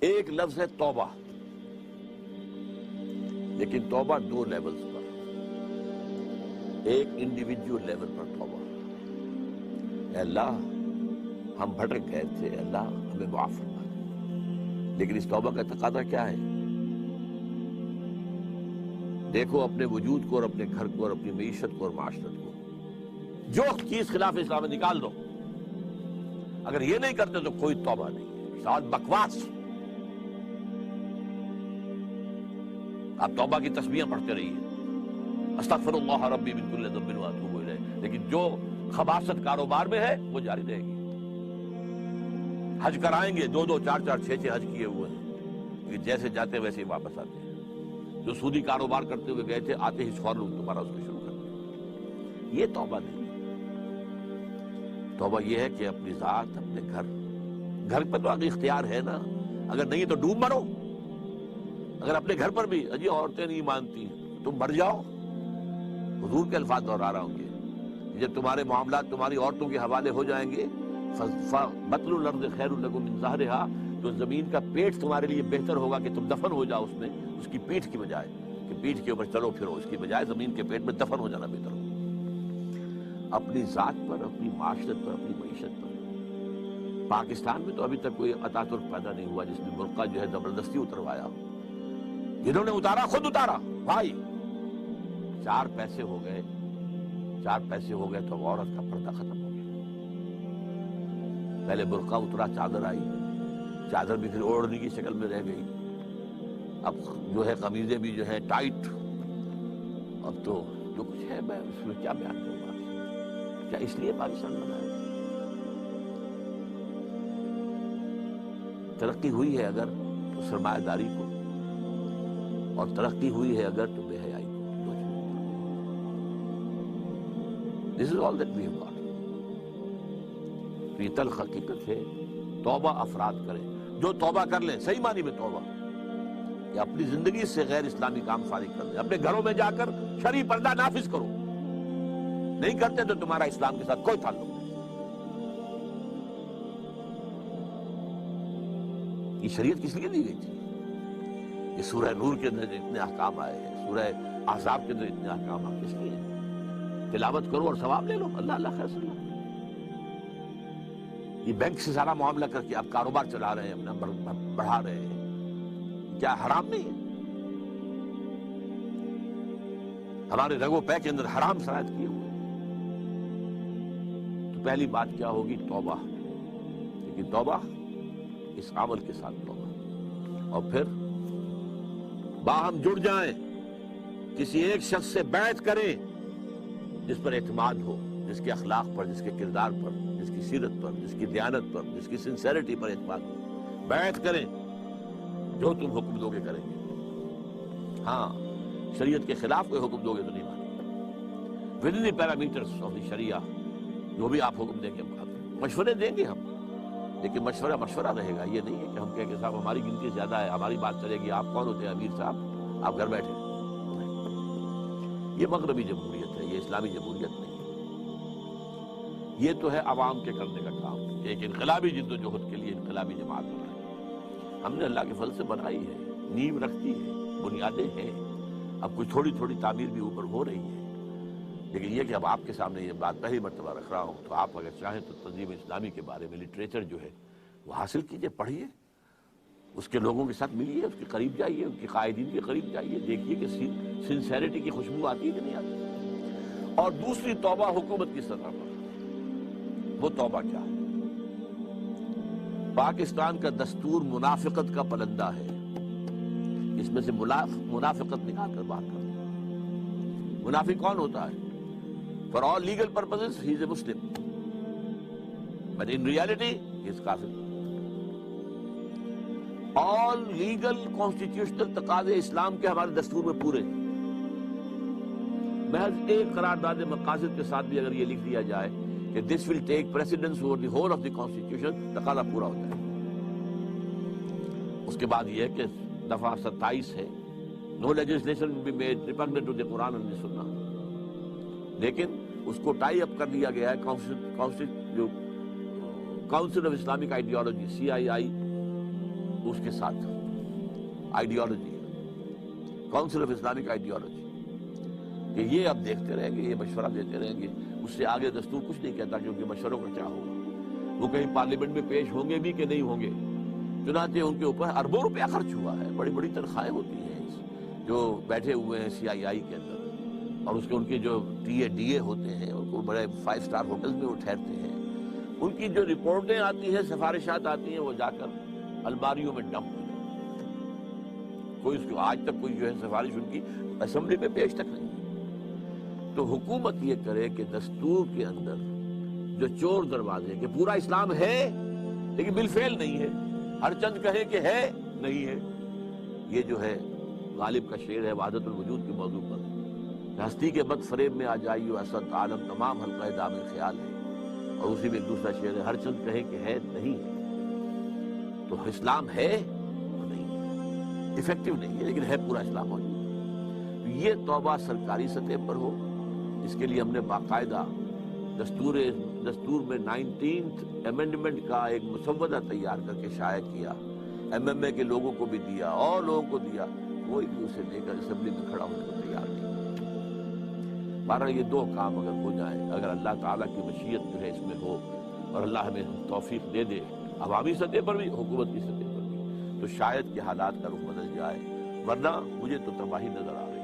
ایک لفظ ہے توبہ، لیکن توبہ دو لیولز پر، ایک انڈیویجول لیول پر توبہ، اے اللہ ہم بھٹک گئے تھے، اللہ ہمیں معاف فرما دے، لیکن اس توبہ کا تقاضا کیا ہے؟ دیکھو اپنے وجود کو اور اپنے گھر کو اور اپنی معیشت کو اور معاشرت کو، جو چیز خلاف اسلام ہے نکال دو۔ اگر یہ نہیں کرتے تو کوئی توبہ نہیں ہے، ساتھ بکواس۔ آپ توبہ کی تسبیحیں پڑھتے رہیے، استغفر اللہ ربی من کل ذنب واتوب الیہ، لیکن جو خباثت کاروبار میں ہے وہ جاری رہے گی۔ حج کرائیں گے، دو دو چار چار چھ چھ حج کیے ہوئے ہیں، لیکن جیسے جاتے ہیں ویسے ہی واپس آتے ہیں۔ جو سودی کاروبار کرتے ہوئے گئے تھے، آتے ہی فوراً دوبارہ اس کو شروع کر دیا۔ یہ توبہ نہیں۔ توبہ یہ ہے کہ اپنی ذات، اپنے گھر پہ تو آگے اختیار ہے نا، اگر نہیں تو ڈوب مرو۔ اگر اپنے گھر پر بھی اجی عورتیں نہیں مانتی تم مر جاؤ، حضور کے الفاظ دہرا رہا ہوں گے، جب تمہارے معاملات تمہاری عورتوں کے حوالے ہو جائیں گے، بطن الارض خیر لکم من ظہرها، تو زمین کا پیٹ تمہارے لیے بہتر ہوگا کہ تم دفن ہو جاؤ اس میں، اس کی پیٹھ کی بجائے کہ پیٹھ کے اوپر چلو پھرو، اس کی بجائے زمین کے پیٹ میں دفن ہو جانا بہتر ہوگا۔ اپنی ذات پر، اپنی معاشرت پر، اپنی معیشت پر۔ پاکستان میں تو ابھی تک کوئی اتا ترک پیدا نہیں ہوا جس نے برقع جو ہے زبردستی اتروایا ہو۔ جنہوں نے اتارا خود اتارا بھائی، چار پیسے ہو گئے تو عورت کا پردہ ختم ہو گیا۔ پہلے برقع اترا، چادر آئی، چادر بھی پھر اوڑھنے کی شکل میں رہ گئی، اب جو ہے قمیضیں بھی جو ہے ٹائٹ۔ اب تو جو کچھ ہے میں اس میں کیا بیان کروں گا، کیا اس لیے پاکستان بنایا؟ ترقی ہوئی ہے اگر تو سرمایہ داری کو، اور ترقی ہوئی ہے اگر تو بے حیائی کو۔ This is all that we have got۔ تو یہ تلخ حقیقت ہے۔ توبہ افراد کریں، جو توبہ کر لیں، صحیح معنی میں توبہ، کہ اپنی زندگی سے غیر اسلامی کام فارغ کر دیں، اپنے گھروں میں جا کر شرعی پردہ نافذ کرو۔ نہیں کرتے تو تمہارا اسلام کے ساتھ کوئی تعلق نہیں۔ یہ شریعت کس لیے دی گئی تھی؟ یہ سورہ نور کے اندر اتنے احکام آئے ہیں، سورہ احزاب کے اندر اتنے احکام آئے، کس لیے؟ تلاوت کرو اور ثواب لے لو، اللہ اللہ خیر سے لو۔ یہ بینک سے سارا معاملہ کر کے آپ کاروبار چلا رہے ہیں، اپنا بڑھا رہے ہیں، کیا حرام نہیں ہے؟ ہمارے رگ و پے کے اندر حرام شرائط کیے ہوئے۔ تو پہلی بات کیا ہوگی؟ توبہ۔ لیکن توبہ اس عمل کے ساتھ توبہ، اور پھر باہم جڑ جائیں، کسی ایک شخص سے بیعت کریں جس پر اعتماد ہو، جس کے اخلاق پر، جس کے کردار پر، جس کی سیرت پر، جس کی دیانت پر، جس کی سنسیریٹی پر اعتماد ہو۔ بیعت کریں، جو تم حکم دو گے کریں گے۔ ہاں، شریعت کے خلاف کوئی حکم دو گے تو نہیں مانیں گے۔ With in the parameters of the شریعہ، جو بھی آپ حکم دیں گے ہم مشورے دیں گے ہم، لیکن مشورہ رہے گا۔ یہ نہیں ہے کہ ہم کہیں کہ صاحب ہماری گنتی زیادہ ہے، ہماری بات چلے گی، آپ کون ہوتے ہیں امیر صاحب، آپ گھر بیٹھے۔ یہ مغربی جمہوریت ہے، یہ اسلامی جمہوریت نہیں۔ یہ تو ہے عوام کے کرنے کا کام، ایک انقلابی جد و جہد کے لیے انقلابی جماعت بنائی، ہم نے اللہ کے فضل سے بنائی ہے، نیو رکھتی ہے، بنیادیں ہیں، اب کچھ تھوڑی تھوڑی تعمیر بھی اوپر ہو رہی ہے۔ لیکن یہ کہ اب آپ کے سامنے یہ بات پہلی مرتبہ رکھ رہا ہوں، تو آپ اگر چاہیں تو تنظیم اسلامی کے بارے میں لٹریچر جو ہے وہ حاصل کیجئے، پڑھیے، اس کے لوگوں کے ساتھ ملیے، اس کے قریب جائیے، ان کے قائدین کے قریب جائیے، دیکھیے کہ سنسیریٹی کی خوشبو آتی ہے کہ نہیں آتی۔ اور دوسری توبہ حکومت کی سطح پر، وہ توبہ کیا ہے؟ پاکستان کا دستور منافقت کا پلندہ ہے، اس میں سے منافقت نکال کر باہر کر دیں۔ منافق کون ہوتا ہے؟ For all legal purposes, he is a Muslim. But in reality, he is kafir. All legal constitutional تقاضے اسلام کے ہمارے دستور میں پورے ہیں۔ محض ایک قرارداد مقاصد کے ساتھ بھی اگر یہ لکھ دیا جائے کہ this will take precedence over the whole of the constitution، تقاضا پورا ہوتا ہے۔ اس کے بعد یہ ہے کہ دفعہ 27 ہے، no legislation will be made repugnant to the Quran and the Sunnah۔ لیکن اس کو ٹائی اپ کر دیا گیا ہے council of Islamic ideology CII، اس کے ساتھ ideology, council of Islamic ideology, کہ یہ اب دیکھتے رہیں گے، یہ مشورہ دیتے رہیں گے، اس سے آگے دستور کچھ نہیں کہتا کہ ان کے مشوروں کا کیا ہوگا، وہ کہیں پارلیمنٹ میں پیش ہوں گے بھی کہ نہیں ہوں گے۔ چنانچہ ان کے اوپر اربوں روپیہ خرچ ہوا ہے، بڑی بڑی تنخواہیں ہوتی ہیں جو بیٹھے ہوئے ہیں CII کے اندر، اور اس کے ان کے جو TA DA ہوتے ہیں، ان کو بڑے 5 اسٹار ہوٹلز میں وہ ٹھہرتے ہیں، ان کی جو رپورٹیں آتی ہیں، سفارشات آتی ہیں، وہ جا کر الماریوں میں ڈمپ ہو جاتی ہیں۔ کوئی اس کو آج تک کوئی جو ہے سفارش ان کی اسمبلی میں پیش تک نہیں ہے۔ تو حکومت یہ کرے کہ دستور کے اندر جو چور دروازے کہ پورا اسلام ہے لیکن بالفعل نہیں ہے، ہر چند کہیں کہ ہے نہیں ہے، یہ جو ہے غالب کا شعر ہے وحدت الوجود کے موضوع پر، ہستی کے بد فریب میں آ جائیو اسد عالم تمام حلقہ دام خیال ہے، اور اسی میں ایک دوسرا شعر ہے ہر چند کہیں کہ ہے نہیں ہے۔ تو اسلام ہے نہیں، افیکٹو نہیں ہے لیکن ہے پورا اسلام موجود۔ یہ توبہ سرکاری سطح پر ہو، اس کے لیے ہم نے باقاعدہ دستور میں 19th امینڈمنٹ کا ایک مسودہ تیار کر کے شائع کیا، MMA کے لوگوں کو بھی دیا اور لوگوں کو دیا، کوئی بھی اسے لے کر اسمبلی میں کھڑا ہونے کو تیار نہیں۔ بہرحال یہ دو کام اگر ہو جائیں، اگر اللہ تعالیٰ کی مشیت جو ہے اس میں ہو اور اللہ ہمیں توفیق دے دے عوامی سطح پر بھی، حکومت کی سطح پر بھی، تو شاید کہ حالات کا رخ بدل جائے، ورنہ مجھے تو تباہی نظر آ رہی ہے۔